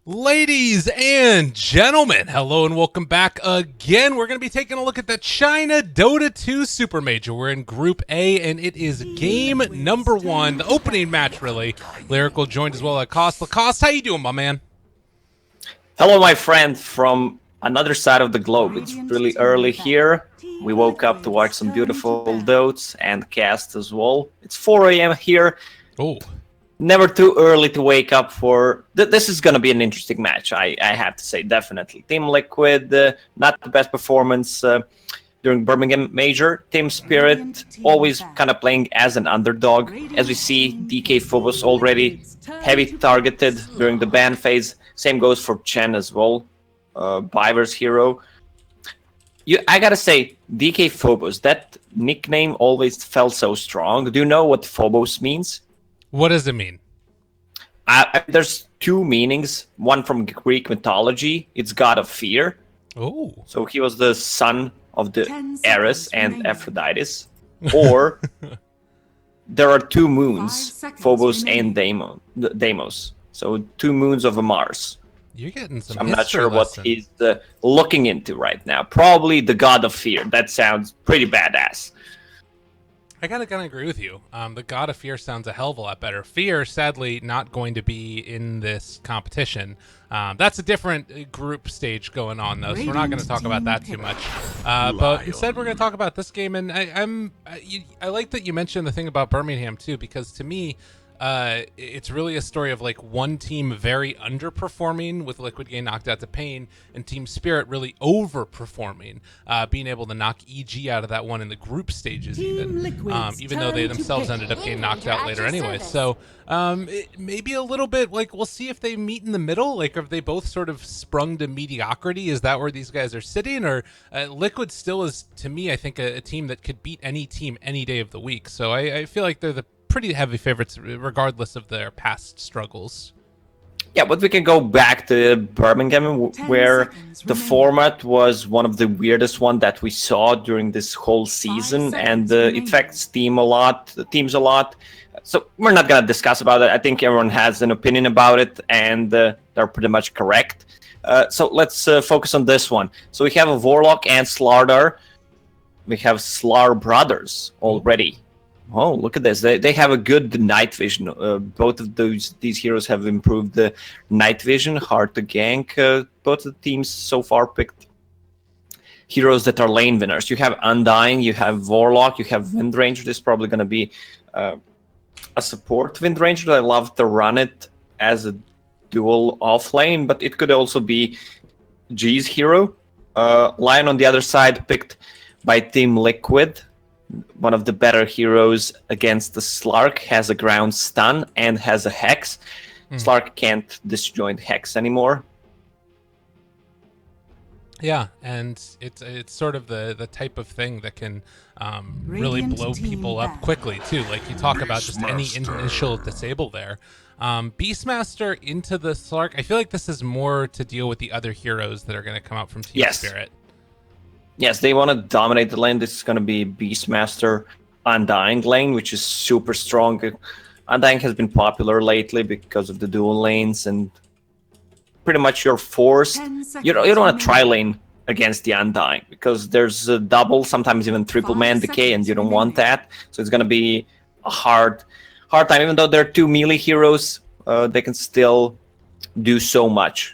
Ladies and gentlemen, hello and welcome back again. We're going to be taking a look at the China Dota 2 Supermajor. We're in Group A, and it is game number 1, the opening match, really. Lyrical joined as well at Lacoste. Lacoste, how you doing, my man? Hello, my friend from another side of the globe. It's really early here. We woke up to watch some beautiful dotes and cast as well. It's 4 a.m. here. Oh. Never too early to wake up for... This is going to be an interesting match, I have to say, definitely. Team Liquid, not the best performance during Birmingham Major. Team Spirit, always kind of playing as an underdog. As we see, DK Phobos already heavy targeted during the ban phase. Same goes for Chen as well, Biver's hero. I gotta say, DK Phobos, that nickname always felt so strong. Do you know what Phobos means? What does it mean? There's two meanings. One from Greek mythology. It's god of fear. Oh. So he was the son of the Ares and Aphrodite. Or there are two moons, Phobos and Deimos. So two moons of a Mars. You're getting some I'm not sure lesson. what he's looking into right now. Probably the god of fear. That sounds pretty badass. I gotta kind of agree with you. The God of Fear sounds a hell of a lot better. Fear, sadly, not going to be in this competition. That's a different group stage going on, though, so we're not going to talk about that too much. But instead, we're going to talk about this game, and I like that you mentioned the thing about Birmingham, too, because to me, it's really a story of like one team very underperforming with Liquid getting knocked out to Pain, and Team Spirit really overperforming, being able to knock EG out of that one in the group stages, even though they themselves ended up getting knocked out later anyway. So maybe a little bit like we'll see if they meet in the middle. Like, have they both sort of sprung to mediocrity? Is that where these guys are sitting? Or Liquid still is, to me, I think a team that could beat any team any day of the week. So I feel like they're the pretty heavy favorites regardless of their past struggles. Yeah, but we can go back to Birmingham, where the format was one of the weirdest one that we saw during this whole season, and it affects teams a lot. So we're not going to discuss about it. I think everyone has an opinion about it, and they're pretty much correct. So let's focus on this one. So we have a Warlock and Slardar. We have Slar brothers already. Oh, look at this. They have a good night vision. Both of these heroes have improved the night vision, hard to gank. Both of the teams so far picked heroes that are lane winners. You have Undying, you have Warlock, you have Wind Ranger. This is probably going to be a support Wind Ranger. I love to run it as a dual off lane, but it could also be G's hero. Lion on the other side picked by Team Liquid. One of the better heroes against the Slark, has a ground stun and has a Hex. Slark can't disjoint Hex anymore. Yeah, and it's sort of the type of thing that can really blow people up quickly, too. Like, you talk about just any initial disable there. Beastmaster into the Slark, I feel like this is more to deal with the other heroes that are going to come out from Team Spirit. Yes, they want to dominate the lane. This is going to be Beastmaster Undying lane, which is super strong. Undying has been popular lately because of the dual lanes, and pretty much you're forced. You don't want to try lane against the Undying because there's a double, sometimes even triple man decay, and you don't want that. So it's going to be a hard time. Even though they're two melee heroes, they can still do so much.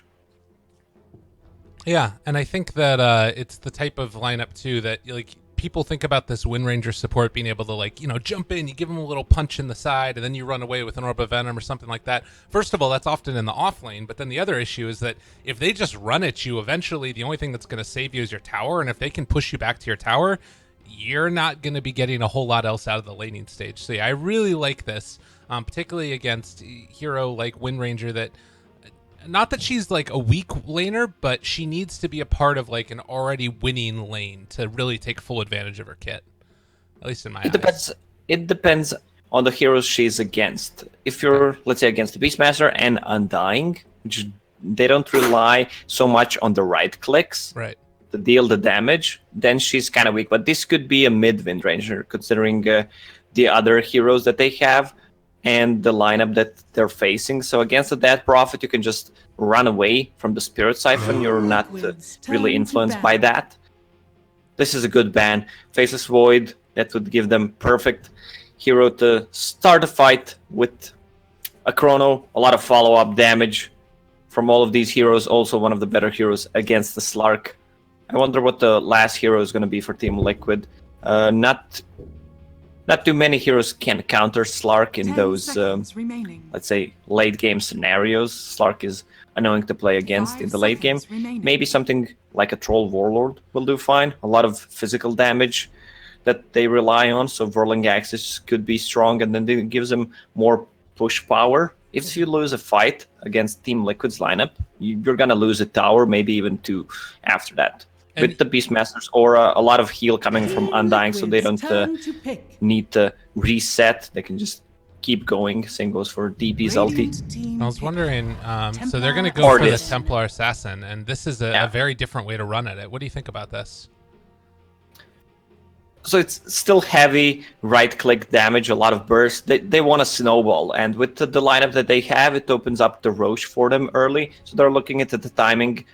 Yeah, and I think that it's the type of lineup, too, that like people think about this Wind Ranger support being able to, like, jump in, you give them a little punch in the side, and then you run away with an Orb of Venom or something like that. First of all, that's often in the off lane, but then the other issue is that if they just run at you, eventually the only thing that's going to save you is your tower, and if they can push you back to your tower, you're not going to be getting a whole lot else out of the laning stage. So yeah, I really like this, particularly against a hero like Wind Ranger that... Not that she's like a weak laner, but she needs to be a part of like an already winning lane to really take full advantage of her kit. At least in my eyes. It depends on the heroes she's against. If you're, let's say, against the Beastmaster and Undying, which they don't rely so much on the right clicks to deal the damage, then she's kind of weak. But this could be a mid Wind Ranger, considering the other heroes that they have. and the lineup that they're facing. So against the Death Prophet, you can just run away from the Spirit Siphon. You're not really influenced by that. This is a good ban. Faceless Void, that would give them perfect hero to start a fight with a Chrono, a lot of follow-up damage from all of these heroes, also one of the better heroes against the Slark. I wonder what the last hero is going to be for Team Liquid. Not too many heroes can counter Slark in those, let's say, late-game scenarios. Slark is annoying to play against in the late game. Maybe something like a Troll Warlord will do fine. A lot of physical damage that they rely on, so Whirling Axis could be strong, and then it gives them more push power. If you lose a fight against Team Liquid's lineup, you're going to lose a tower, maybe even 2 after that. And with the Beastmaster's aura, a lot of heal coming from Undying, so they don't need to reset. They can just keep going. Same goes for DP's ulti. I was wondering, so they're going to go for the Templar Assassin, and this is a very different way to run at it. What do you think about this? So it's still heavy right-click damage, a lot of burst. They want a snowball, and with the lineup that they have, it opens up the Roche for them early. So they're looking at the timing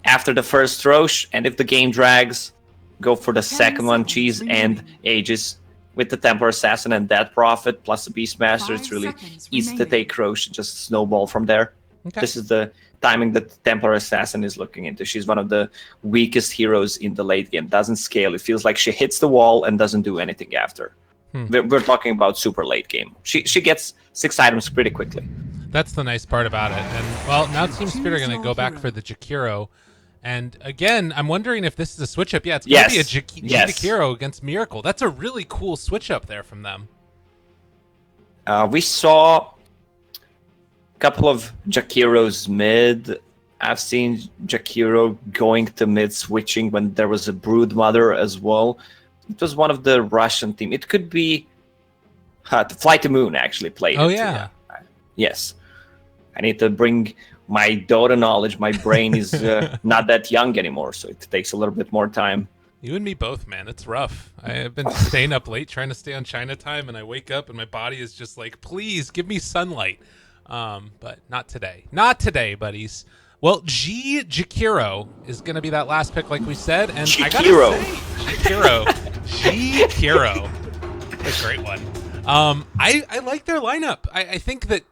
after the first Roche, and if the game drags, go for the second one, Cheese and Aegis. With the Templar Assassin and Death Prophet plus the Beastmaster, it's really easy to take Roche and just snowball from there. Okay. This is the timing that the Templar Assassin is looking into. She's one of the weakest heroes in the late game. Doesn't scale. It feels like she hits the wall and doesn't do anything after. We're talking about super late game. She gets 6 items pretty quickly. That's the nice part about it. And, well, now Team Spirit are going to go back for the Jakiro. And, again, I'm wondering if this is a switch-up. Yeah, it's going to be a Jakiro against Miracle. That's a really cool switch-up there from them. We saw couple of Jakiros mid. I've seen Jakiro going to mid switching when there was a Broodmother as well. It was one of the Russian team. It could be Fly to Moon actually played. Oh, yeah. Yes. I need to bring my Dota knowledge. My brain is not that young anymore, so it takes a little bit more time. You and me both, man. It's rough. I've been staying up late trying to stay on China time, and I wake up and my body is just like, please give me sunlight. But not today. Not today, buddies. Well, Jakiro is going to be that last pick, like we said. And I gotta say, Jakiro. That's a great one. I like their lineup. I think that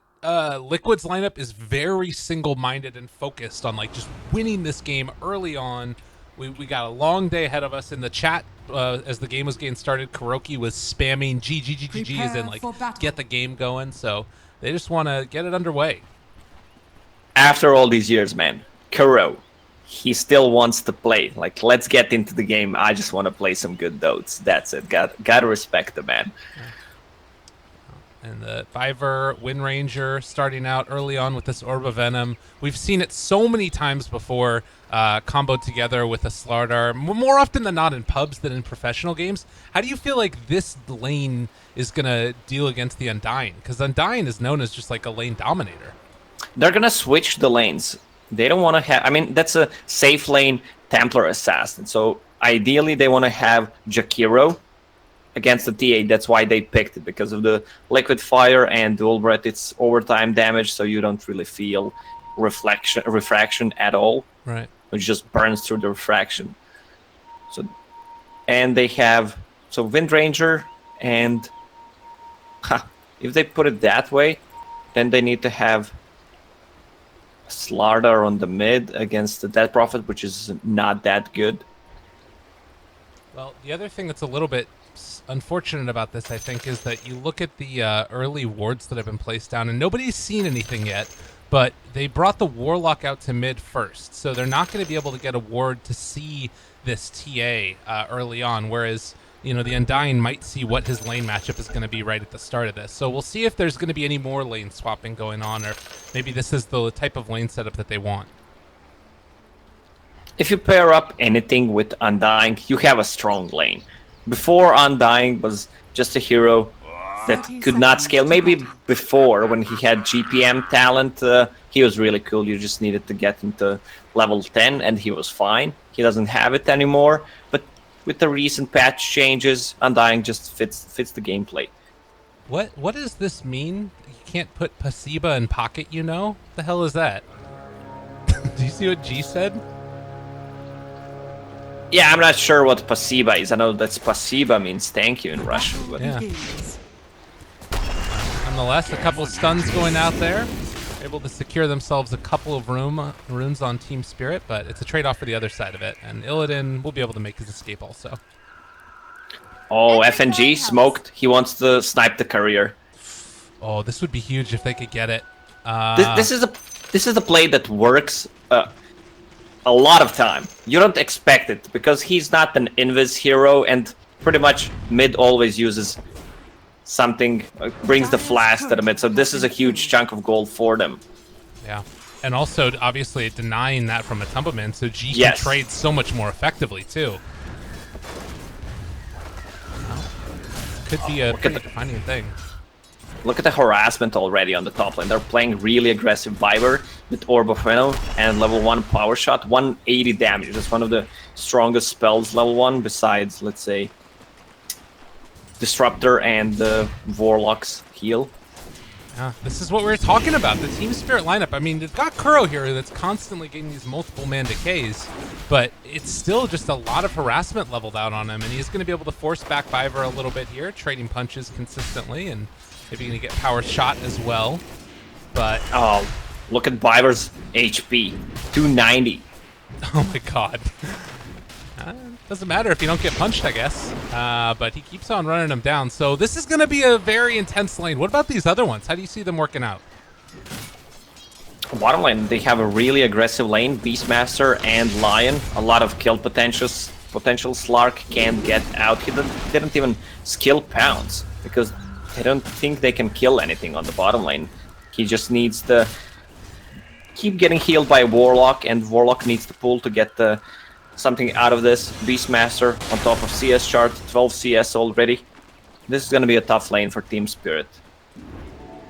Liquid's lineup is very single-minded and focused on like just winning this game early on. We got a long day ahead of us in the chat. As the game was getting started, Kuroki was spamming GGGGs and like get the game going. So they just want to get it underway. After all these years, man, Kuro, he still wants to play. Like, let's get into the game. I just want to play some good Dotes. That's it. Gotta respect the man. And the Fiver Wind Ranger starting out early on with this Orb of Venom. We've seen it so many times before, comboed together with a Slardar, more often than not in pubs than in professional games. How do you feel like this lane is going to deal against the Undying? Because Undying is known as just like a lane dominator. They're going to switch the lanes. They don't want to have... I mean, that's a safe lane Templar Assassin. So ideally, they want to have Jakiro against the TA. That's why they picked it, because of the Liquid Fire and Dual Breath. It's overtime damage, so you don't really feel refraction at all. Right. It just burns through the refraction. So, and they have Wind Ranger, and if they put it that way, then they need to have Slardar on the mid against the Death Prophet, which is not that good. Well, the other thing that's a little bit unfortunate about this, I think, is that you look at the early wards that have been placed down, and nobody's seen anything yet, but they brought the Warlock out to mid first, so they're not going to be able to get a ward to see this TA early on, whereas, you know, the Undying might see what his lane matchup is going to be right at the start of this. So we'll see if there's going to be any more lane swapping going on, or maybe this is the type of lane setup that they want. If you pair up anything with Undying, you have a strong lane. Before, Undying was just a hero that could not scale. Maybe before, when he had GPM talent, he was really cool. You just needed to get him to level 10 and he was fine. He doesn't have it anymore, but with the recent patch changes, Undying just fits the gameplay. What does this mean? You can't put Pasiba in pocket, you know? The hell is that? Do you see what G said? Yeah, I'm not sure what pasiba is. I know that pasiba means thank you in Russian, but Yeah. Nonetheless, a couple stuns going out there. Able to secure themselves a couple of runes on Team Spirit, but it's a trade-off for the other side of it. And Illidan will be able to make his escape also. oh, FNG smoked. He wants to snipe the courier. Oh, this would be huge if they could get it. This is a play that works a lot of time. You don't expect it because he's not an invis hero, and pretty much mid always uses something, brings the flash to the mid. So this is a huge chunk of gold for them. Yeah. And also, obviously, denying that from a Tumbleman, so G can Yes. trade so much more effectively, too. Could be a pretty defining thing. Look at the harassment already on the top lane. They're playing really aggressive Viper with Orb of Venom and level 1 power shot, 180 damage. That's one of the strongest spells level 1 besides, let's say, Disruptor and the Warlock's heal. Yeah, this is what we were talking about, the Team Spirit lineup. I mean, they've got Kuro here that's constantly getting these multiple man decays, but it's still just a lot of harassment leveled out on him, and he's going to be able to force back Viper a little bit here, trading punches consistently, and maybe going to get power shot as well. But oh, look at Viper's HP, 290. oh my god. Doesn't matter if you don't get punched, I guess. But he keeps on running them down. So this is going to be a very intense lane. What about these other ones? How do you see them working out? Bottom lane, they have a really aggressive lane, Beastmaster and Lion. A lot of kill potential. Slark can't get out. He didn't even skill Pounce because they don't think they can kill anything on the bottom lane. He just needs to keep getting healed by Warlock, and Warlock needs to pull to get something out of this. Beastmaster on top of CS chart, 12 CS already. This is going to be a tough lane for Team Spirit.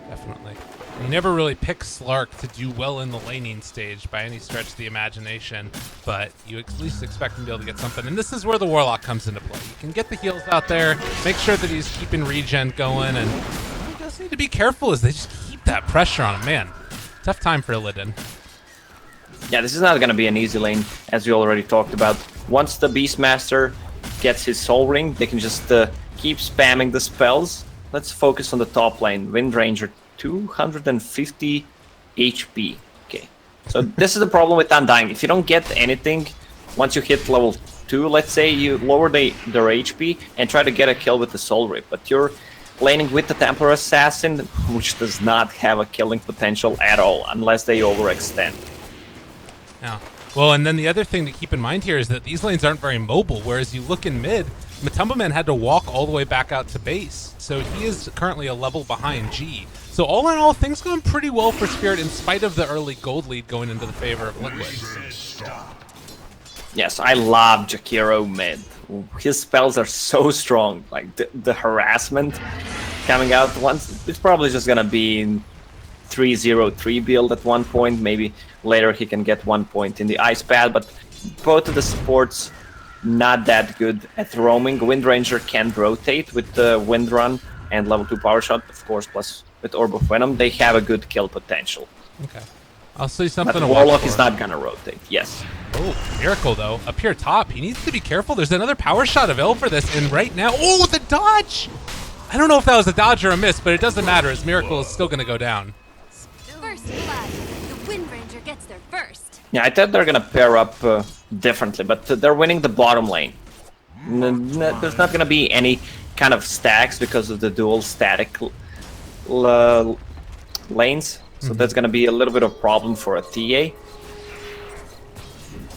Definitely. You never really pick Slark to do well in the laning stage by any stretch of the imagination, but you at least expect him to be able to get something. And this is where the Warlock comes into play. You can get the heals out there, make sure that he's keeping regen going, and he does need to be careful as they just keep that pressure on him. Man, tough time for Illidan. Yeah, this is not going to be an easy lane, as we already talked about. Once the Beastmaster gets his Soul Ring, they can just keep spamming the spells. Let's focus on the top lane. Wind Ranger, 250 HP. Okay, so this is the problem with Undying. If you don't get anything, once you hit level 2, let's say, you lower their HP and try to get a kill with the Soul Rip. But you're laning with the Templar Assassin, which does not have a killing potential at all, unless they overextend. Yeah. Well, and then the other thing to keep in mind here is that these lanes aren't very mobile, whereas you look in mid, Matumbaman had to walk all the way back out to base, so he is currently a level behind G. So all in all, things going pretty well for Spirit in spite of the early gold lead going into the favor of Liquid. Yes, I love Jakiro mid. His spells are so strong. Like the harassment coming out once, it's probably just gonna be in 3-0-3 build at one point. Maybe later he can get 1 point in the ice pad, but both of the supports not that good at roaming. Wind Ranger can rotate with the Wind Run and level 2 power shot, of course, plus with Orb of Venom, they have a good kill potential. Okay. I'll say something But to Warlock watch is for. not gonna rotate, yes. Oh, Miracle, though. Up here top, he needs to be careful. There's another power shot available for this, and right now... Oh, the dodge! I don't know if that was a dodge or a miss, but it doesn't matter, as Miracle is still going to go down. First blood. The Wind Ranger gets there first. Yeah, I thought they're gonna pair up differently, but they're winning the bottom lane. There's not gonna be any kind of stacks because of the dual static lanes, so that's gonna be a little bit of a problem for a TA.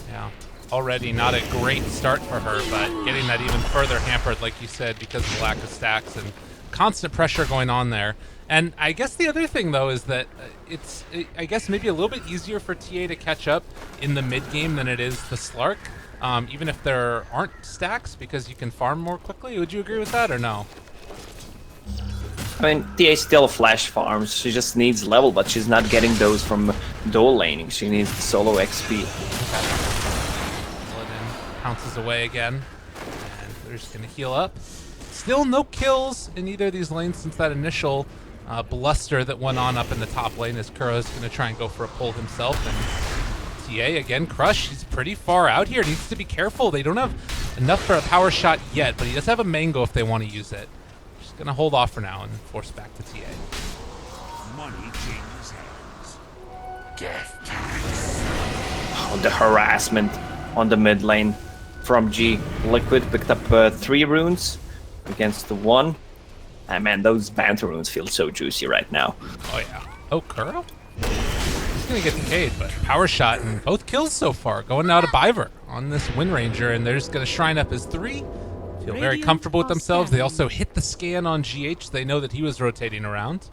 Yeah. Already not a great start for her, but getting that even further hampered, like you said, because of the lack of stacks and constant pressure going on there. And I guess the other thing, though, is that it's, I guess, maybe a little bit easier for TA to catch up in the mid-game than it is the Slark, even if there aren't stacks, because you can farm more quickly. Would you agree with that, or no? I mean, TA still flash farms, she just needs level, but she's not getting those from dual laning, she needs the solo XP. Paladin pounces away again, and they're just going to heal up. Still no kills in either of these lanes since that initial bluster that went on up in the top lane, as Kuro's going to try and go for a pull himself. And TA, again, Crush, he's pretty far out here. Needs to be careful. They don't have enough for a power shot yet, but he does have a mango if they want to use it. Just going to hold off for now and force back to TA. Money changes hands. Death Oh, the harassment on the mid lane from G. Liquid picked up 3 runes against the 1. Ah, man, those banter runes feel so juicy right now. Oh, yeah. Oh, Kuro? He's going to get decayed, but power shot and both kills so far going out of Biver on this Wind Ranger, and they're just going to shrine up his 3. Feel very comfortable with themselves. They also hit the scan on GH. They know that he was rotating around.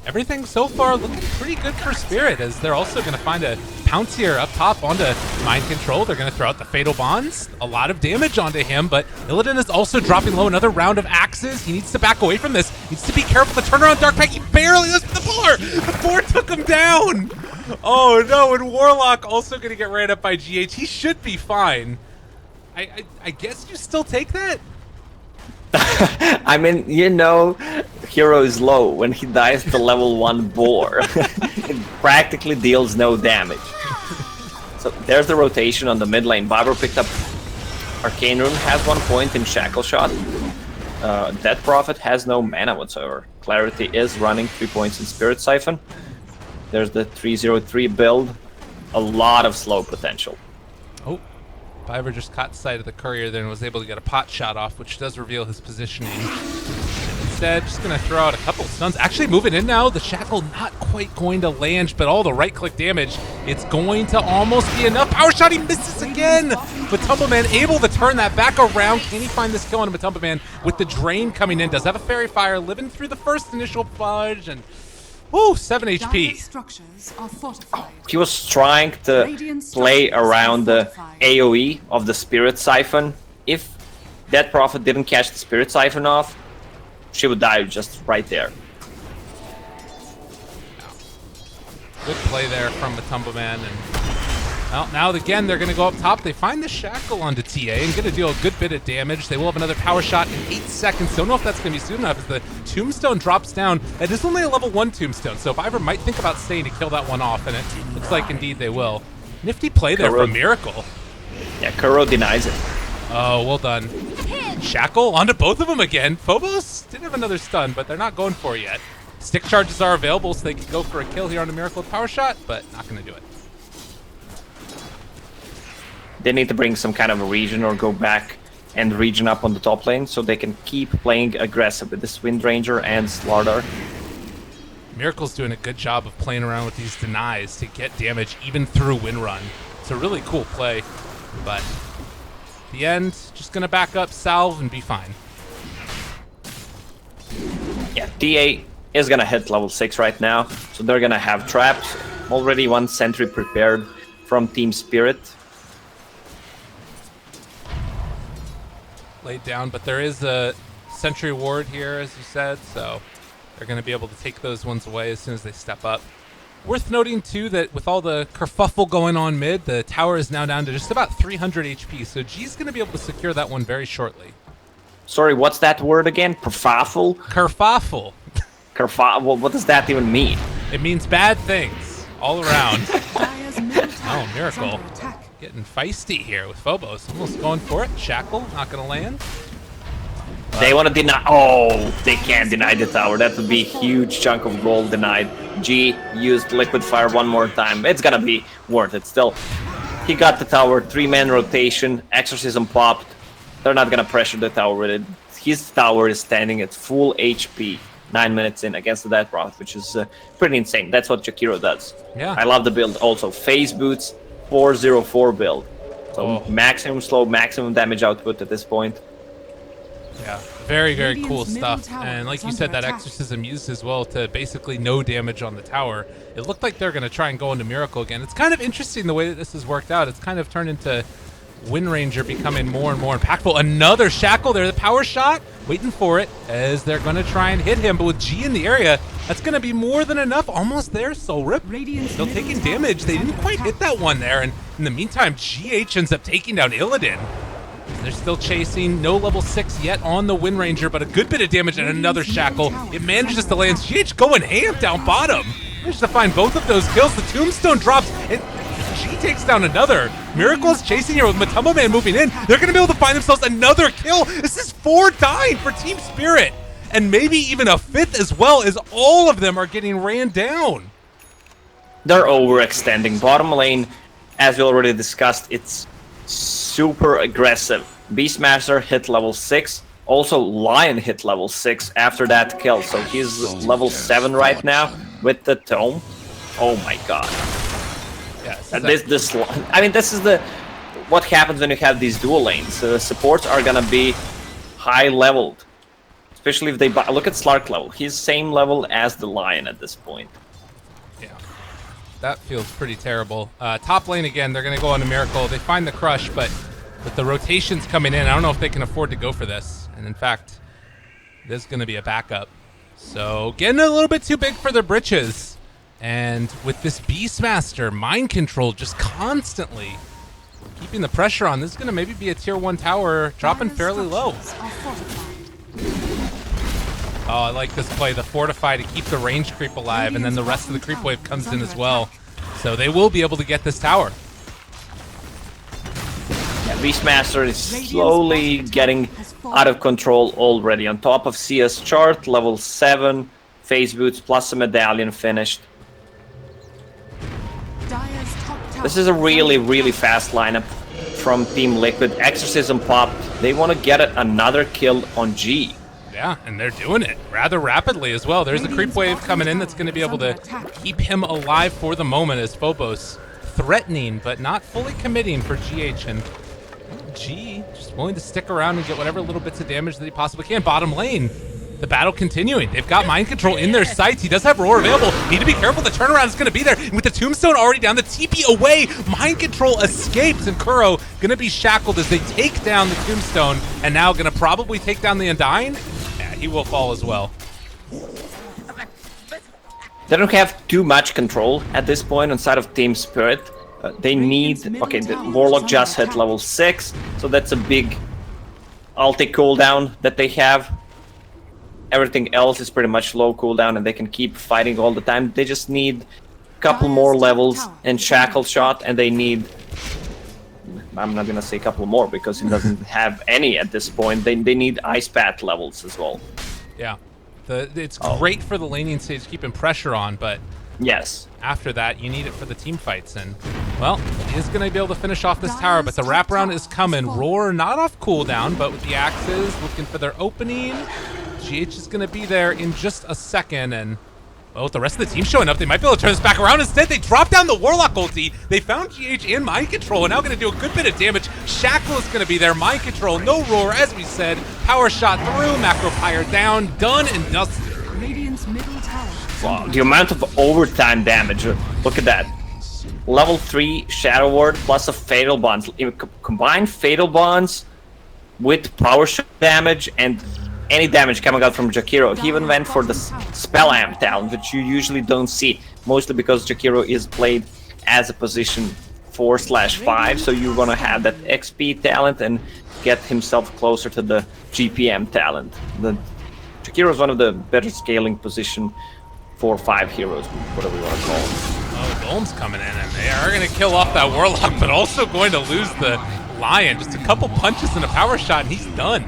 Everything so far looking pretty good for Spirit, as they're also going to find a pounce here up top onto Mind Control. They're going to throw out the Fatal Bonds. A lot of damage onto him, but Illidan is also dropping low. Another round of axes. He needs to back away from this. Needs to be careful. The turnaround Dark Pack, he barely does the puller. The 4 took him down. Oh no, and Warlock also going to get ran up by GH. He should be fine. I guess you still take that? I mean, you know, hero is low. When he dies to level 1 boar, it practically deals no damage. So there's the rotation on the mid lane. Biver picked up Arcane Rune, has 1 point in Shackle Shot. Death Prophet has no mana whatsoever. Clarity is running 3 points in Spirit Siphon. There's the 303 build. A lot of slow potential. Oh. Biver just caught sight of the courier there and was able to get a pot shot off, which does reveal his positioning. And instead, just going to throw out a couple of stuns. Actually moving in now. The Shackle not quite going to land, but all the right-click damage. It's going to almost be enough. Power shot, he misses again! But Tumbleman able to turn that back around. Can he find this kill on Tumbleman with the drain coming in? Does have a Fairy Fire, living through the first initial fudge, and woo, 7 HP. Structures are fortified. He was trying to play around the AoE of the Spirit Siphon. If that Prophet didn't catch the Spirit Siphon off, she would die just right there. Good play there from the Tumbleman, and well, now again they're going to go up top. They find the Shackle onto TA and going to deal a good bit of damage. They will have another power shot in 8 seconds. Don't know if that's going to be soon enough as the Tombstone drops down. It is only a level 1 Tombstone, so Biver might think about staying to kill that one off, and it looks like indeed they will. Nifty play there from Miracle. Yeah, Kuro denies it. Oh, well done. Shackle onto both of them again. Phobos did have another stun, but they're not going for it yet. Stick charges are available, so they can go for a kill here on a Miracle with power shot, but not going to do it. They need to bring some kind of a region or go back and region up on the top lane so they can keep playing aggressive with this Wind Ranger and Slardar. Miracle's doing a good job of playing around with these denies to get damage even through Wind Run. It's a really cool play, but at the end, just going to back up, salve, and be fine. Yeah, TA is going to hit level 6 right now, so they're going to have traps. Already 1 sentry prepared from Team Spirit. Laid down, but there is a sentry ward here, as you said, so they're going to be able to take those ones away as soon as they step up. Worth noting, too, that with all the kerfuffle going on mid, the tower is now down to just about 300 HP, so G's going to be able to secure that one very shortly. Sorry, what's that word again? Kerfuffle? Kerfuffle. Kerfuffle, what does that even mean? It means bad things all around. Oh, Miracle. Getting feisty here with Phobos. Almost going for it. Shackle, not going to land. They want to deny. Oh, they can't deny the tower. That would be a huge chunk of gold denied. G used Liquid Fire 1 more time. It's going to be worth it still. He got the tower. 3-man rotation. Exorcism popped. They're not going to pressure the tower with it. His tower is standing at full HP. 9 minutes in against the Death Prophet, which is pretty insane. That's what Jakiro does. Yeah. I love the build. Also, Phase Boots. 404 build. So maximum slow, maximum damage output at this point. Yeah, very, very cool stuff. And like you said, that Exorcism used as well to basically no damage on the tower. It looked like they're going to try and go into Miracle again. It's kind of interesting the way that this has worked out. It's kind of turned into Wind Ranger becoming more and more impactful. Another Shackle there, the power shot, waiting for it as they're going to try and hit him. But with G in the area, that's going to be more than enough. Almost there, Soul Rip. Still taking damage. They didn't quite hit that one there. And in the meantime, GH ends up taking down Illidan. They're still chasing. No level 6 yet on the Wind Ranger, but a good bit of damage and another shackle. It manages to land. GH going ham down bottom. Manages to find both of those kills. The tombstone drops, and G takes down another. Miracle's chasing here with Matama Man moving in. They're going to be able to find themselves another kill. This is 4 dying for Team Spirit, and maybe even a 5th as well, as all of them are getting ran down. They're overextending. Bottom lane, as we already discussed, it's super aggressive. Beastmaster hit level 6. Also, Lion hit level 6 after that kill. So he's level 7 right now with the tome. Oh my god. Yes. And this is what happens when you have these dual lanes. Supports are gonna be high leveled, especially if they look at Slark level. He's same level as the Lion at this point. Yeah, that feels pretty terrible. Top lane again. They're gonna go on a Miracle. They find the crush, but with the rotations coming in, I don't know if they can afford to go for this. And in fact, this is gonna be a backup. So getting a little bit too big for their britches. And with this Beastmaster, mind control just constantly keeping the pressure on, this is going to maybe be a tier 1 tower dropping fairly low. Oh, I like this play, the Fortify to keep the range creep alive, and then the rest of the creep wave comes in as well. So they will be able to get this tower. Yeah, Beastmaster is slowly getting out of control already. On top of CS chart, level 7, phase boots plus a medallion finished. This is a really, really fast lineup from Team Liquid. Exorcism popped. They want to get another kill on G. Yeah, and they're doing it rather rapidly as well. There's a creep wave coming in that's going to be able to keep him alive for the moment, as Phobos threatening but not fully committing for GH. And G just willing to stick around and get whatever little bits of damage that he possibly can. Bottom lane, the battle continuing. They've got mind control in their sights. He does have roar available. Need to be careful. The turnaround is going to be there. With the tombstone already down, the TP away. Mind control escapes, and Kuro going to be shackled as they take down the tombstone, and now going to probably take down the Undying. Yeah, he will fall as well. They don't have too much control at this point on side of Team Spirit. They need... Okay, the Warlock just hit level 6, so that's a big ulti cooldown that they have. Everything else is pretty much low cooldown, and they can keep fighting all the time. They just need a couple more levels in Shackle Shot, and they need... I'm not gonna say a couple more because he doesn't have any at this point. They need Ice Path levels as well. Yeah. It's great for the laning stage, keeping pressure on, but yes, after that, you need it for the team fights. And, well, he is going to be able to finish off this tower, but the wraparound is coming. Roar not off cooldown, but with the axes, looking for their opening. GH is going to be there in just a second, and, well, with the rest of the team showing up, they might be able to turn this back around. Instead, they drop down the Warlock ulti. They found GH in mind control, and now going to do a good bit of damage. Shackle is going to be there. Mind control, no roar, as we said. Power shot through, macro pyre down, done and dusted. Radiant's middle tower. wow, the amount of overtime damage. Look at that. Level 3 Shadow Ward plus a Fatal Bonds. Combine Fatal Bonds with power shot damage and any damage coming out from Jakiro. He even went for the Spell Amp talent, which you usually don't see, mostly because Jakiro is played as a position 4/5, so you're gonna have that XP talent and get himself closer to the GPM talent. Jakiro is one of the better scaling position 4/5 heroes, whatever you want to call them. Oh, Golem's coming in, and they are going to kill off that Warlock, but also going to lose the Lion. Just a couple punches and a power shot, and he's done.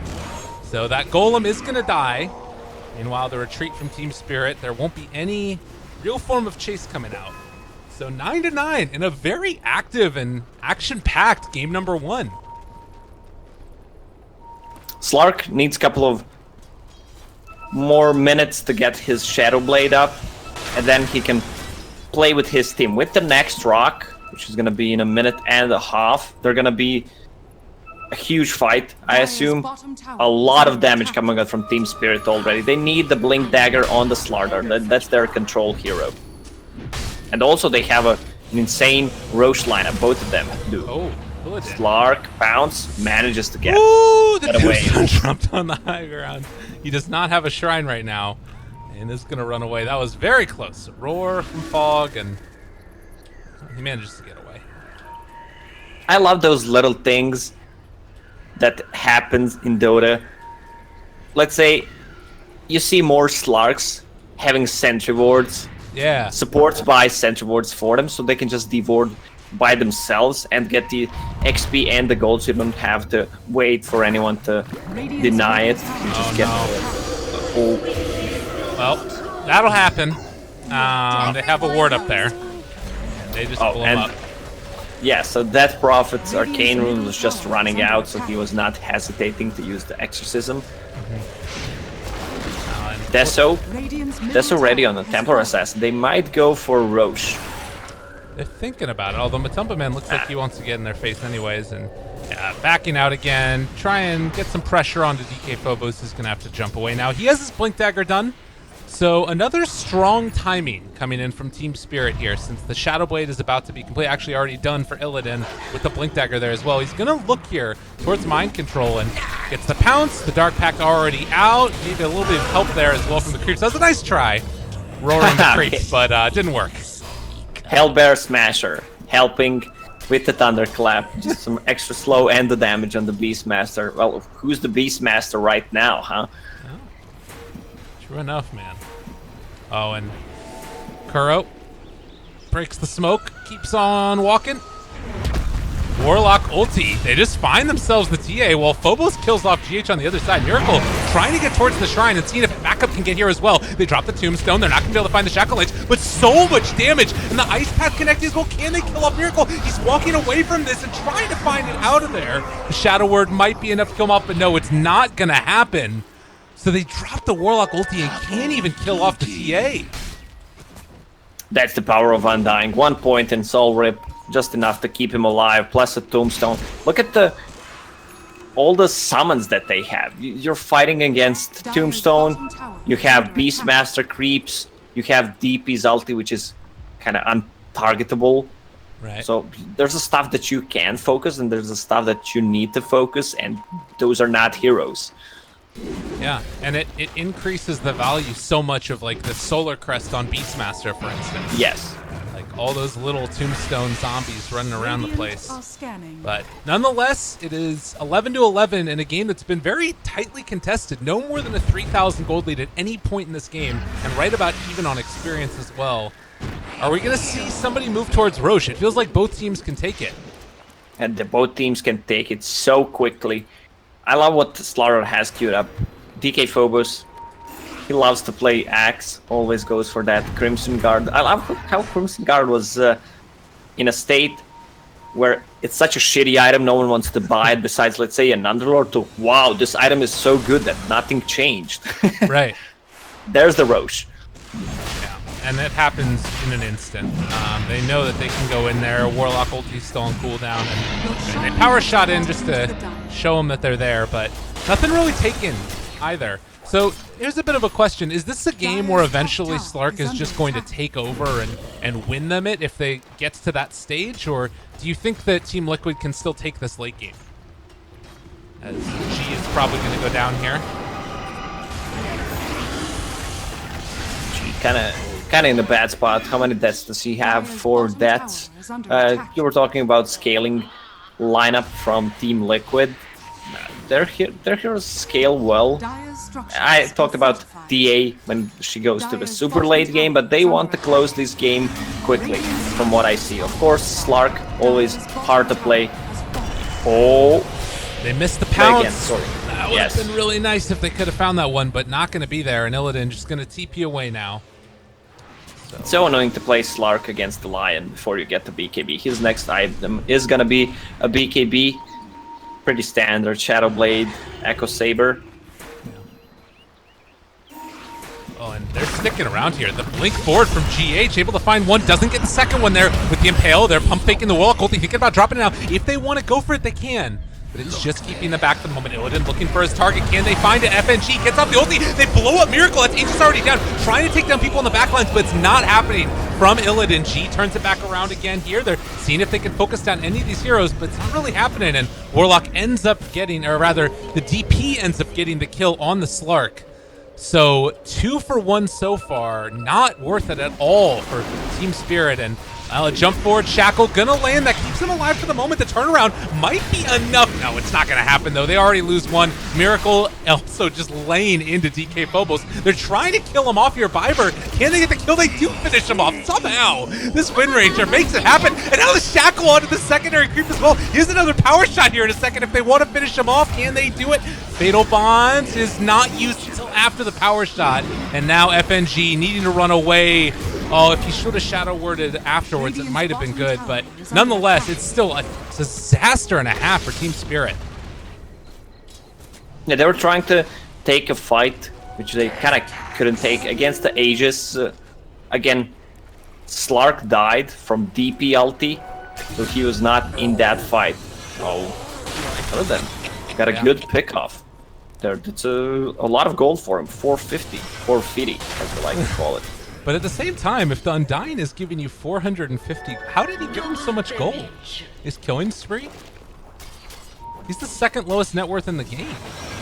So that Golem is going to die. Meanwhile, the retreat from Team Spirit, there won't be any real form of chase coming out. So 9-9 in a very active and action-packed game number 1. Slark needs a couple of more minutes to get his Shadow Blade up, and then he can play with his team. With the next rock, which is going to be in a minute and a half, they're going to be a huge fight, I assume. A lot of damage coming out from Team Spirit already. They need the Blink Dagger on the Slardar. That's their control hero. And also they have an insane Roche lineup, both of them do. Oh, good. Slark, Pounce, manages to get the away. Tombstone dropped on the high ground. He does not have a shrine right now, and is going to run away. That was very close. Roar from Fog, and he manages to get away. I love those little things that happens in Dota. Let's say you see more Slarks having sentry wards, Yeah. supports buy sentry wards for them, so they can just devord by themselves and get the XP and the gold, so you don't have to wait for anyone to deny it. You just get Well, that'll happen. They have a ward up there. They just pull him up. Yeah, so that Prophet's arcane rune was just running out, so he was not hesitating to use the exorcism. Deso ready on the Templar Assassin. They might go for Roche. They're thinking about it, although Matumba Man looks like he wants to get in their face anyways, and backing out again, try and get some pressure onto DK Phobos, who's going to have to jump away now. He has his Blink Dagger done, so another strong timing coming in from Team Spirit here, since the Shadow Blade is about to be complete, actually already done for Illidan with the Blink Dagger there as well. He's going to look here towards Mind Control and gets the pounce, the Dark Pact already out, needed a little bit of help there as well from the creeps. That was a nice try, roaring the creeps, but didn't work. Hellbear Smasher, helping with the Thunderclap. Just some extra slow and the damage on the Beastmaster. Well, who's the Beastmaster right now, huh? Oh, true enough, man. Oh, and Kuro breaks the smoke, keeps on walking. Warlock ulti. They just find themselves the TA while Phobos kills off GH on the other side. Miracle trying to get towards the shrine and seeing if backup can get here as well. They drop the tombstone. They're not going to be able to find the Shackle Edge, but so much damage. And the Ice Path connected as well. Can they kill off Miracle? He's walking away from this and trying to find it out of there. The Shadow Word might be enough to kill him off, but no, it's not going to happen. So they drop the Warlock ulti and can't even kill off the TA. That's the power of Undying. 1 point in Soul Rip. Just enough to keep him alive, plus a tombstone. Look at all the summons that they have. You're fighting against Tombstone, you have Beastmaster creeps, you have DP's ulti, which is kind of untargetable. Right. So there's the stuff that you can focus, and there's the stuff that you need to focus, and those are not heroes. Yeah, and it increases the value so much of like the Solar Crest on Beastmaster, for instance. Yes. Like all those little tombstone zombies running around the place. But nonetheless, it is 11-11 in a game that's been very tightly contested. No more than a 3,000 gold lead at any point in this game, and right about even on experience as well. Are we going to see somebody move towards Roche? It feels like both teams can take it. And both teams can take it so quickly. I love what Slaughter has queued up. DK Phobos. He loves to play Axe, always goes for that Crimson Guard. I love how Crimson Guard was in a state where it's such a shitty item, no one wants to buy it besides, let's say, an Underlord, to, wow, this item is so good that nothing changed. Right. There's the Roche. Yeah, and it happens in an instant. They know that they can go in there, Warlock ulti's still on cooldown, and they power shot in just to show them that they're there, but nothing really taken either. So here's a bit of a question. Is this a game where eventually Slark is just going to take over and win them it if they get to that stage? Or do you think that Team Liquid can still take this late game? As G is probably going to go down here. G kind of in a bad spot. How many deaths does he have? 4 deaths. You were talking about scaling lineup from Team Liquid. Their heroes scale well. I talked about DA when she goes to the super late game, but they want to close this game quickly, from what I see. Of course, Slark, always hard to play. Oh. They missed the pounce. Again, sorry. That would have been really nice if they could have found that one, but not going to be there. And Illidan just going to TP away now. It's so annoying to play Slark against the Lion before you get the BKB. His next item is going to be a BKB. Pretty standard. Shadow Blade, Echo Saber. Oh, and they're sticking around here. The blink forward from GH, able to find one, doesn't get the second one there with the Impale. They're pump faking the Warlock ulti, thinking about dropping it now. If they want to go for it, they can. But it's just keeping them back for the moment. Illidan looking for his target. Can they find it? FNG gets off the ulti. They blow up Miracle. That's Aegis already down. Trying to take down people on the backlines, but it's not happening from Illidan. G turns it back around again here. They're seeing if they can focus down any of these heroes, but it's not really happening. And Warlock ends up getting, or rather, the DP ends up getting the kill on the Slark. So 2 for 1 so far. Not worth it at all for Team Spirit. And a jump forward Shackle gonna land. That keeps him alive for the moment. The turnaround might be enough. No, it's not going to happen, though. They already lose one. Miracle also just laying into DK Phobos. They're trying to kill him off here. Viber, can they get the kill? They do finish him off somehow. This Wind Ranger makes it happen. And now the Shackle onto the secondary creep as well. Here's another power shot here in a second. If they want to finish him off, can they do it? Fatal Bonds is not used until after the power shot. And now FNG needing to run away. Oh, if he should have shadow worded afterwards, it might have been good. But nonetheless, it's still a disaster and a half for Team Spirit. Yeah, they were trying to take a fight, which they kind of couldn't take against the Aegis. Again, Slark died from DP ulti, so he was not in that fight. Oh, well then, got a good pick off. There, it's a lot of gold for him. 450, 450, as they like to call it. But at the same time, if the Undying is giving you 450, how did he give him so much gold? Is killing spree? He's the second lowest net worth in the game.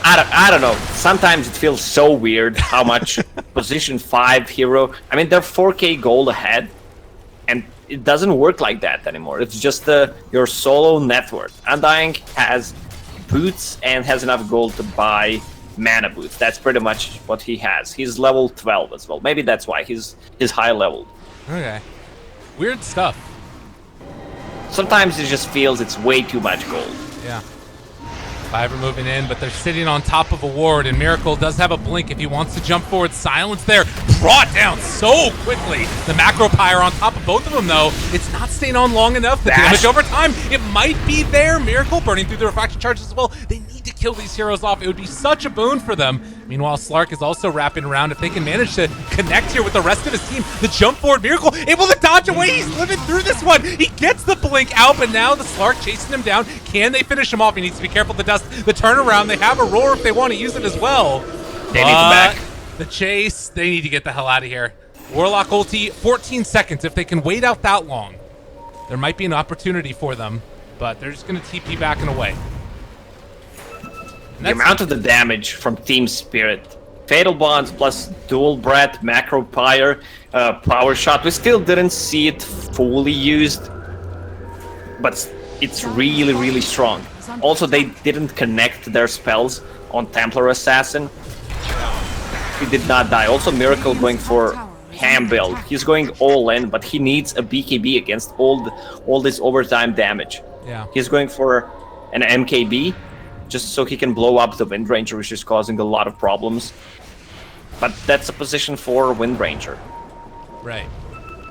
I don't know. Sometimes it feels so weird how much position 5 hero. I mean, they're 4k gold ahead, and it doesn't work like that anymore. It's just your solo net worth. Undying has boots and has enough gold to buy mana boots. That's pretty much what he has. He's level 12 as well. Maybe that's why he's high leveled. Okay. Weird stuff. Sometimes it just feels it's way too much gold. Yeah. Fiverr moving in, but they're sitting on top of a ward, and Miracle does have a blink if he wants to jump forward. Silence there, brought down so quickly. The Macro Pyre on top of both of them, though. It's not staying on long enough. The damage over time, it might be there. Miracle burning through the refraction charges as well. They need to kill these heroes off. It would be such a boon for them. Meanwhile, Slark is also wrapping around. If they can manage to connect here with the rest of his team, the jump forward Miracle able to dodge away. He's living through this one. He gets the blink out, but now the Slark chasing him down. Can they finish him off? He needs to be careful of the dust. The turnaround, they have a roar if they want to use it as well. They need to back. The chase, they need to get the hell out of here. Warlock ulti, 14 seconds. If they can wait out that long, there might be an opportunity for them, but they're just going to TP back and away. The amount of the damage from Team Spirit. Fatal Bonds plus Dual Breath, Macro Pyre, Power Shot. We still didn't see it fully used, but it's really, really strong. Also, they didn't connect their spells on Templar Assassin. He did not die. Also, Miracle going for ham build. He's going all in, but he needs a BKB against all this overtime damage. Yeah. He's going for an MKB, just so he can blow up the Wind Ranger, which is causing a lot of problems. But that's a position for Wind Ranger. Right.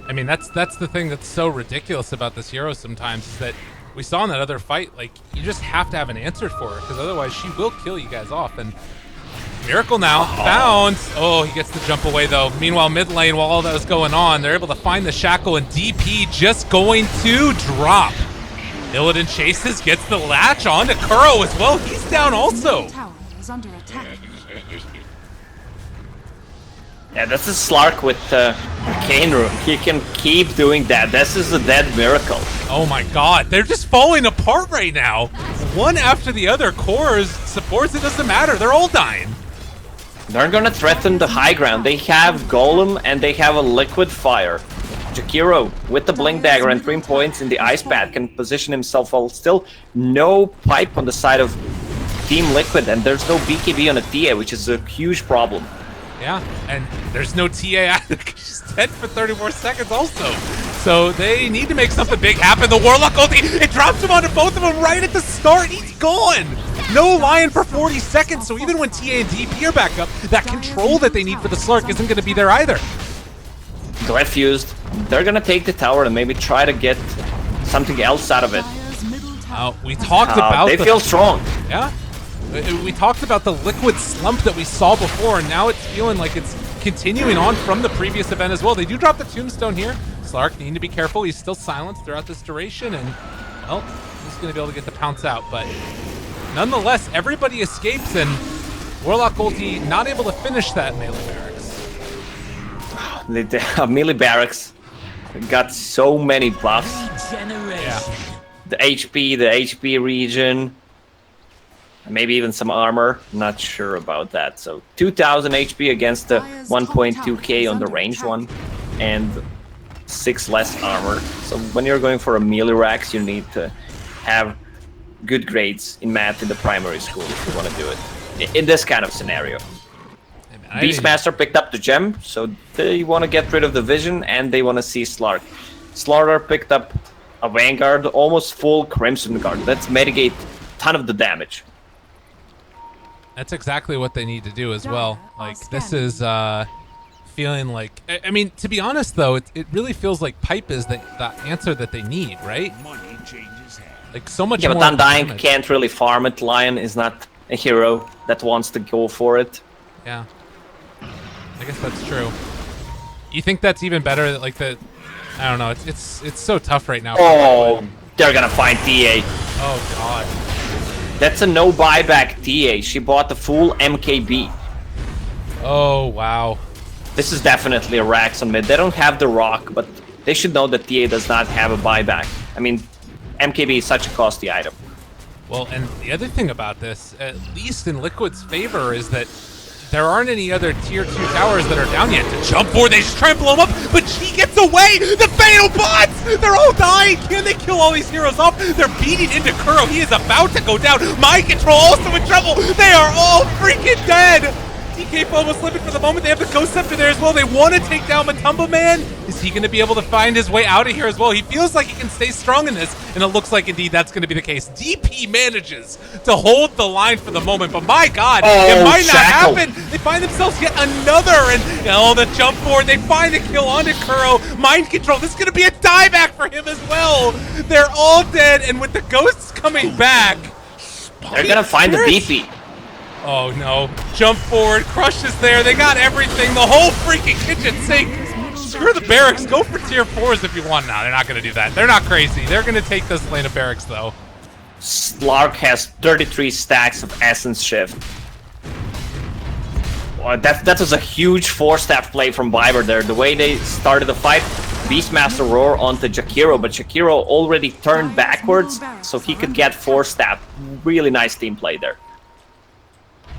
I mean, that's the thing that's so ridiculous about this hero sometimes, is that we saw in that other fight, like, you just have to have an answer for her, because otherwise she will kill you guys off. And Miracle now found. Oh, he gets the jump away, though. Meanwhile, mid lane, while all that was going on, they're able to find the Shackle, and DP just going to drop. Illidan chases, gets the latch on to Kuro as well. He's down also. Tower is under attack. Yeah, this is Slark with Cane Room. He can keep doing that. This is a dead Miracle. Oh my god, they're just falling apart right now. One after the other. Cores, supports, it doesn't matter. They're all dying. They're gonna threaten the high ground. They have Golem and they have a Liquid Fire. Jakiro with the Blink Dagger and 3 points in the Ice Pad can position himself well. Still no pipe on the side of Team Liquid, and there's no BKB on a TA, which is a huge problem. Yeah, and there's no TA either because she's dead for 30 more seconds also. So they need to make something big happen. The Warlock ulti, it drops him onto both of them right at the start. He's gone. No Lion for 40 seconds, so even when TA and DP are back up, that control that they need for the Slark isn't going to be there either. Glyph fused. They're gonna take the tower and maybe try to get something else out of it. We talked about they feel strong. Yeah. We talked about the Liquid slump that we saw before, and now it's feeling like it's continuing on from the previous event as well. They do drop the tombstone here. Slark needing to be careful. He's still silenced throughout this duration, and, well, he's going to be able to get the pounce out. But nonetheless, everybody escapes, and Warlock ulti not able to finish that melee barracks. The melee barracks got so many buffs. Yeah. The HP regen. Maybe even some armor, not sure about that. So 2000 HP against the 1.2k on the ranged one, and 6 less armor. So when you're going for a melee Rax, you need to have good grades in math in the primary school if you want to do it. In this kind of scenario. Beastmaster picked up the gem, so they want to get rid of the vision and they want to see Slark. Slaughter picked up a Vanguard, almost full Crimson Guard. Let's mitigate a ton of the damage. That's exactly what they need to do as well. Like, this is feeling like... I mean, to be honest, though, it really feels like Pipe is the answer that they need, right? Money changes hands. Like, so much Yeah, more but Undying damage. can't really farm it. Lion is not a hero that wants to go for it. Yeah. I guess that's true. You think that's even better? That, like, the... I don't know. It's so tough right now. Oh, they're gonna find TA. Oh, God. That's a no buyback TA. She bought the full MKB. Oh, wow. This is definitely a Rax on mid. They don't have the rock, but they should know that TA does not have a buyback. I mean, MKB is such a costly item. Well, and the other thing about this, at least in Liquid's favor, is that there aren't any other tier 2 towers that are down yet to jump for. They just trample him up, but she gets away! The Fatal Bots! They're all dying! Can they kill all these heroes off? They're beating into Kuro. He is about to go down. Mind Control also in trouble! They are all freaking dead! DK almost living for the moment. They have the Ghost Scepter there as well. They want to take down Matumba Man. Is he going to be able to find his way out of here as well? He feels like he can stay strong in this, and it looks like indeed that's going to be the case. DP manages to hold the line for the moment, but my God, it might not happen. They find themselves yet another, and the jump forward. They find the kill onto Kuro. Mind Control. This is going to be a dieback for him as well. They're all dead, and with the ghosts coming back, they're going to find the DP. Oh no. Jump forward, Crush is there, they got everything, the whole freaking kitchen sink. Screw the barracks, go for tier 4s if you want. No, they're not going to do that. They're not crazy. They're going to take this lane of barracks though. Slark has 33 stacks of Essence Shift. Well, that was a huge 4-step play from Viber there. The way they started the fight, Beastmaster Roar onto Jakiro, but Jakiro already turned backwards so he could get 4-step. Really nice team play there.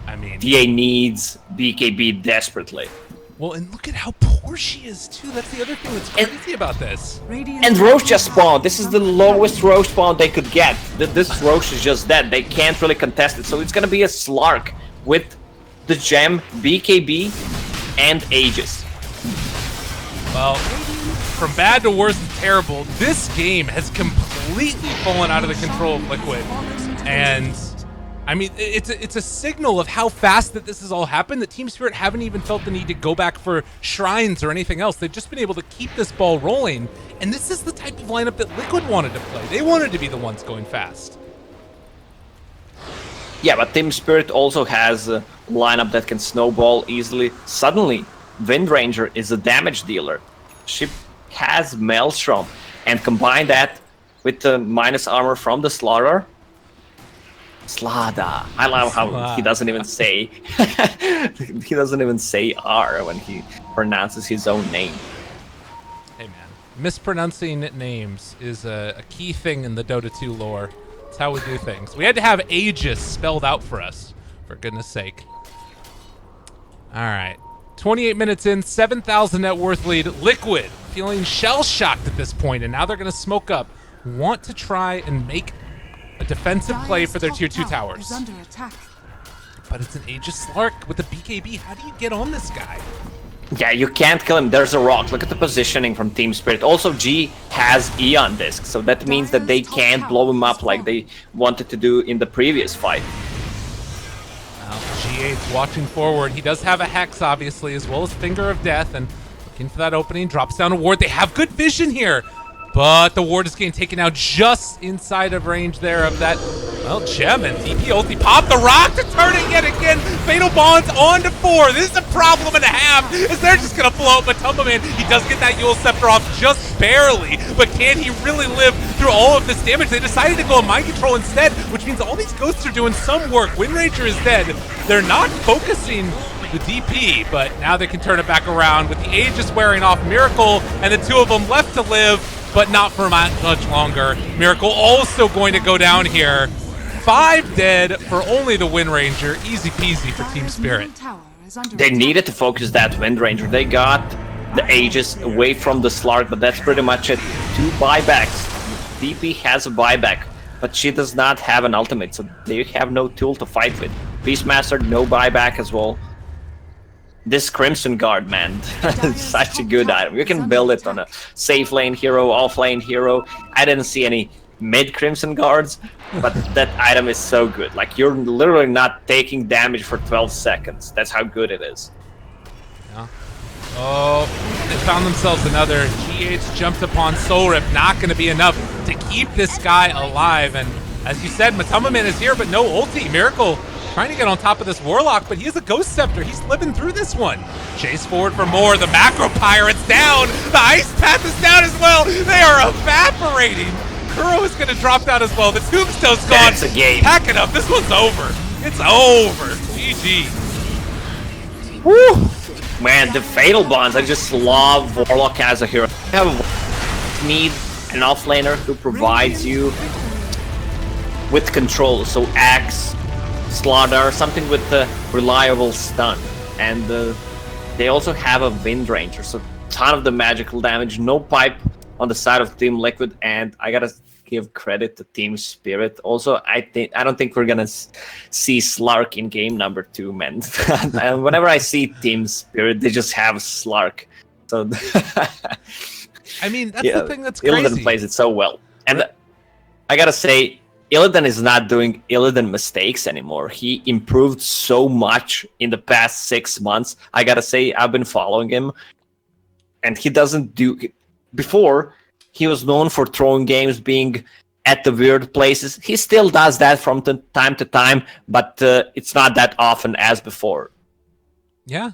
I mean, DA needs BKB desperately. Well, and look at how poor she is too. That's the other thing that's crazy about this. And Roche just spawned. This is the lowest Roche spawn they could get. This Roche is just dead. They can't really contest it. So it's gonna be a Slark with the gem, BKB, and Aegis. Well, from bad to worse to terrible, this game has completely fallen out of the control of Liquid. And I mean, it's a signal of how fast that this has all happened, that Team Spirit haven't even felt the need to go back for shrines or anything else. They've just been able to keep this ball rolling, and this is the type of lineup that Liquid wanted to play. They wanted to be the ones going fast. Yeah, but Team Spirit also has a lineup that can snowball easily. Suddenly, Windranger is a damage dealer. She has Maelstrom, and combine that with the minus armor from the Slaughter. Slada. I love how he doesn't even say he doesn't even say R when he pronounces his own name. Hey man, mispronouncing names is a key thing in the Dota 2 lore. It's how we do things. We had to have Aegis spelled out for us, for goodness sake. All right, 28 minutes in, 7,000 net worth lead. Liquid feeling shell-shocked at this point, and now they're going to smoke up. Want to try and make a defensive play for their tier 2 towers. But it's an Aegis Slark with the BKB. How do you get on this guy? Yeah, you can't kill him. There's a rock. Look at the positioning from Team Spirit. Also, G has Eon Disc, so that means that they can't blow him up like they wanted to do in the previous fight. Well, G8's watching forward. He does have a Hex, obviously, as well as Finger of Death, and looking for that opening. Drops down a ward. They have good vision here. But the ward is getting taken out just inside of range there of that, well, gem, and DP ulti pop the rock to turn it yet again. Fatal Bonds on to 4. This is a problem and a half, as they're just going to blow up Matumba Man. He does get that Yule Scepter off just barely, but can he really live through all of this damage? They decided to go on Mind Control instead, which means all these ghosts are doing some work. Windranger is dead. They're not focusing the DP, but now they can turn it back around with the Aegis wearing off Miracle, and the two of them left to live, but not for much longer. Miracle also going to go down here. 5 dead for only the Windranger. Easy peasy for Team Spirit. They needed to focus that Windranger. They got the Aegis away from the Slark, but that's pretty much it. 2 buybacks. DP has a buyback, but she does not have an ultimate, so they have no tool to fight with. Beastmaster, no buyback as well. This Crimson Guard, man, such a good item. You can build it on a safe lane hero, off lane hero. I didn't see any mid Crimson Guards, but that item is so good. Like, you're literally not taking damage for 12 seconds. That's how good it is. Yeah. Oh, they found themselves another. GH jumped upon Soul Rip. Not going to be enough to keep this guy alive. And as you said, Matamaman is here, but no ulti. Miracle trying to get on top of this Warlock, but he has a Ghost Scepter. He's living through this one. Chase forward for more. The Macro Pirate's down. The Ice Path is down as well. They are evaporating. Kuro is going to drop down as well. The Tombstone's gone. That's a game. Pack it up. This one's over. It's over. GG. Woo! Man, the Fatal Bonds, I just love Warlock as a hero. You need an offlaner who provides you with control, so Axe, Slaughter, something with the reliable stun. And they also have a Wind Ranger, so ton of the magical damage, no pipe on the side of Team Liquid, and I gotta give credit to Team Spirit. Also, I don't think we're gonna see Slark in game number 2, man. And whenever I see Team Spirit, they just have Slark. So I mean, that's the thing that's crazy. Illidan plays it so well, and I gotta say, Illidan is not doing Illidan mistakes anymore. He improved so much in the past 6 months. I gotta say, I've been following him, and he doesn't do. Before, he was known for throwing games, being at the weird places. He still does that from time to time, but it's not that often as before. Yeah.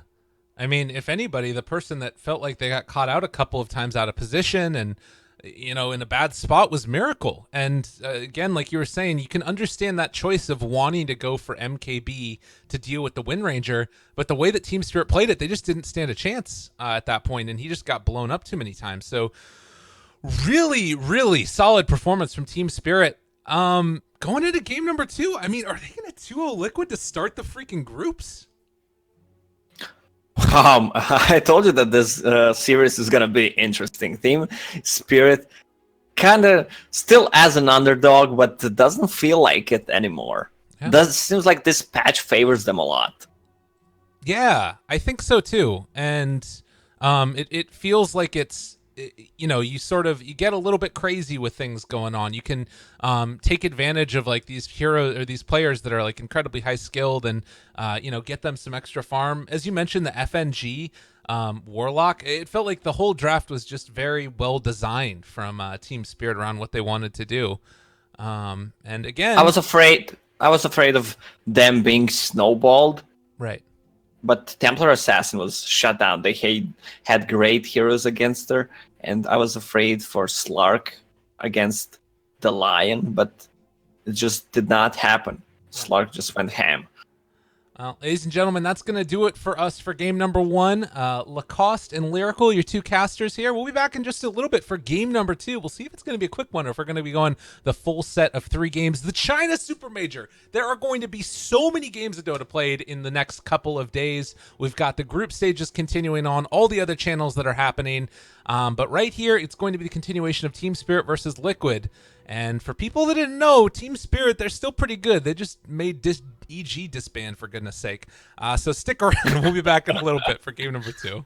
I mean, if anybody, the person that felt like they got caught out a couple of times out of position and, you know, in a bad spot was Miracle. And again, like you were saying, you can understand that choice of wanting to go for MKB to deal with the Wind Ranger, but the way that Team Spirit played it, they just didn't stand a chance at that point, and he just got blown up too many times. So really, really solid performance from Team Spirit. Going into game number 2, I mean, are they going to 2-0 Liquid to start the freaking groups? I told you that this series is gonna be interesting. Team Spirit kind of still as an underdog, but doesn't feel like it anymore. Yeah. Seems like this patch favors them a lot. Yeah, I think so too. And it feels like it's, you know, you get a little bit crazy with things going on. You can take advantage of like these heroes or these players that are like incredibly high skilled and you know, get them some extra farm. As you mentioned, the FNG Warlock, it felt like the whole draft was just very well designed from Team Spirit around what they wanted to do. And again, I was afraid of them being snowballed. Right. But Templar Assassin was shut down. They had great heroes against her, and I was afraid for Slark against the Lion, but it just did not happen. Slark just went ham. Well, ladies and gentlemen, that's going to do it for us for game number 1. Lacoste and Lyrical, your 2 casters here. We'll be back in just a little bit for game number 2. We'll see if it's going to be a quick one or if we're going to be going the full set of 3 games. The China Supermajor. There are going to be so many games of Dota played in the next couple of days. We've got the group stages continuing on, all the other channels that are happening. But right here, it's going to be the continuation of Team Spirit versus Liquid. And for people that didn't know, Team Spirit, they're still pretty good. They just made EG disband, for goodness sake. So stick around. We'll be back in a little bit for game number 2.